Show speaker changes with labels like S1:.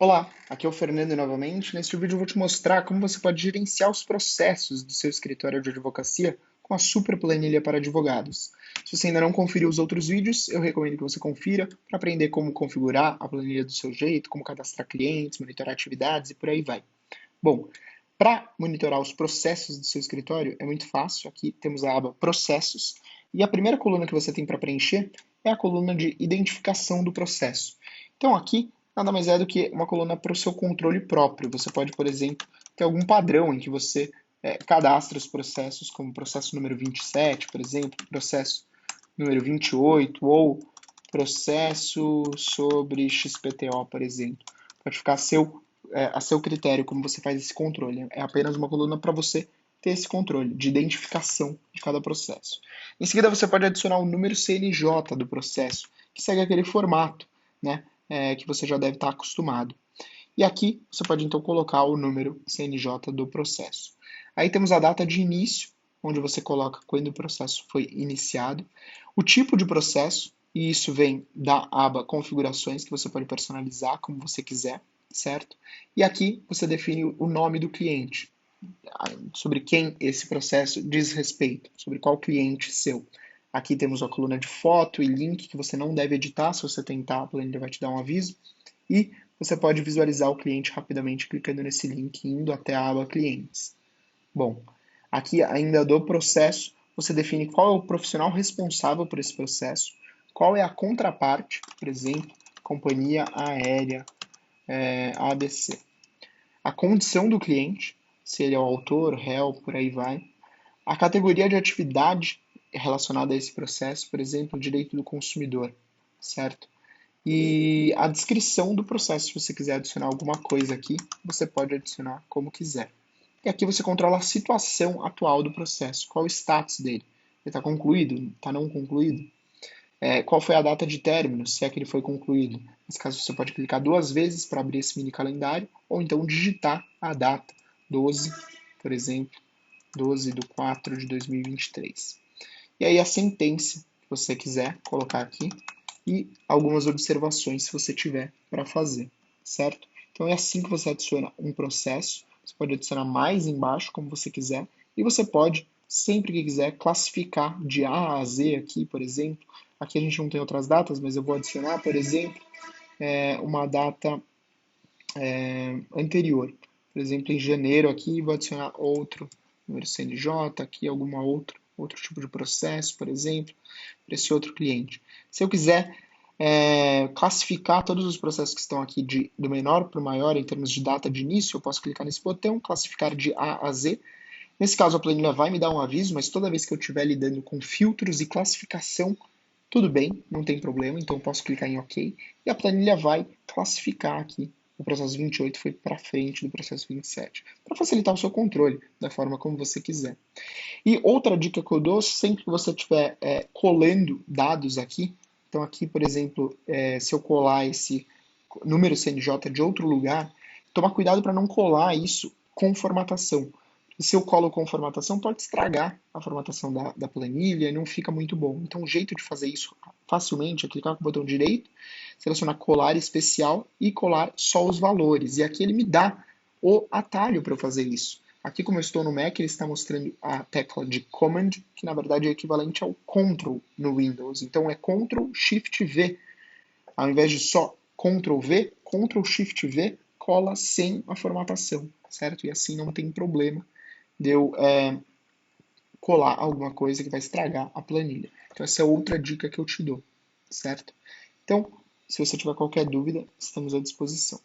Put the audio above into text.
S1: Olá, aqui é o Fernando novamente. Neste vídeo eu vou te mostrar como você pode gerenciar os processos do seu escritório de advocacia com a Super Planilha para Advogados. Se você ainda não conferiu os outros vídeos, eu recomendo que você confira para aprender como configurar a planilha do seu jeito, como cadastrar clientes, monitorar atividades e por aí vai. Bom, para monitorar os processos do seu escritório é muito fácil. Aqui temos a aba Processos e a primeira coluna que você tem para preencher é a coluna de identificação do processo. Então aqui nada mais é do que uma coluna para o seu controle próprio. Você pode, por exemplo, ter algum padrão em que você cadastra os processos, como processo número 27, por exemplo, processo número 28 ou processo sobre XPTO, por exemplo. Pode ficar a seu critério como você faz esse controle. É apenas uma coluna para você ter esse controle de identificação de cada processo. Em seguida, você pode adicionar o número CNJ do processo, que segue aquele formato, né, que você já deve estar acostumado. E aqui você pode então colocar o número CNJ do processo. Aí temos a data de início, onde você coloca quando o processo foi iniciado, o tipo de processo, e isso vem da aba configurações, que você pode personalizar como você quiser, certo? E aqui você define o nome do cliente, sobre quem esse processo diz respeito, sobre qual cliente seu. Aqui temos a coluna de foto e link que você não deve editar. Se você tentar, a planilha vai te dar um aviso. E você pode visualizar o cliente rapidamente clicando nesse link e indo até a aba Clientes. Bom, aqui ainda do processo, você define qual é o profissional responsável por esse processo, qual é a contraparte, por exemplo, companhia aérea ABC. A condição do cliente, se ele é o autor, réu, por aí vai. A categoria de atividade relacionada a esse processo, por exemplo, o direito do consumidor, certo? E a descrição do processo, se você quiser adicionar alguma coisa aqui, você pode adicionar como quiser. E aqui você controla a situação atual do processo, qual o status dele. Ele está concluído? Está não concluído? Qual foi a data de término, se é que ele foi concluído. Nesse caso, você pode clicar duas vezes para abrir esse mini calendário, ou então digitar a data, 12, por exemplo, 12 de 4 de 2023. E aí a sentença, que você quiser colocar aqui, e algumas observações se você tiver para fazer, certo? Então é assim que você adiciona um processo. Você pode adicionar mais embaixo, como você quiser, e você pode, sempre que quiser, classificar de A a Z aqui, por exemplo. Aqui a gente não tem outras datas, mas eu vou adicionar, por exemplo, uma data anterior. Por exemplo, em janeiro aqui, vou adicionar outro número CNJ, aqui alguma outro tipo de processo, por exemplo, para esse outro cliente. Se eu quiser classificar todos os processos que estão aqui do menor para o maior em termos de data de início, eu posso clicar nesse botão, classificar de A a Z. Nesse caso, a planilha vai me dar um aviso, mas toda vez que eu estiver lidando com filtros e classificação, tudo bem, não tem problema, então eu posso clicar em OK e a planilha vai classificar aqui. O processo 28 foi para frente do processo 27, para facilitar o seu controle da forma como você quiser. E outra dica que eu dou, sempre que você estiver colando dados aqui, então aqui, por exemplo, se eu colar esse número CNJ de outro lugar, tomar cuidado para não colar isso com formatação. Se eu colo com formatação, pode estragar a formatação da planilha e não fica muito bom. Então, o jeito de fazer isso facilmente é clicar com o botão direito, selecionar colar especial e colar só os valores. E aqui ele me dá o atalho para eu fazer isso. Aqui, como eu estou no Mac, ele está mostrando a tecla de Command, que na verdade é equivalente ao Ctrl no Windows. Então, é Ctrl Shift V. Ao invés de só Ctrl V, Ctrl Shift V cola sem a formatação, certo? E assim não tem problema de eu colar alguma coisa que vai estragar a planilha. Então essa é outra dica que eu te dou, certo? Então, se você tiver qualquer dúvida, estamos à disposição.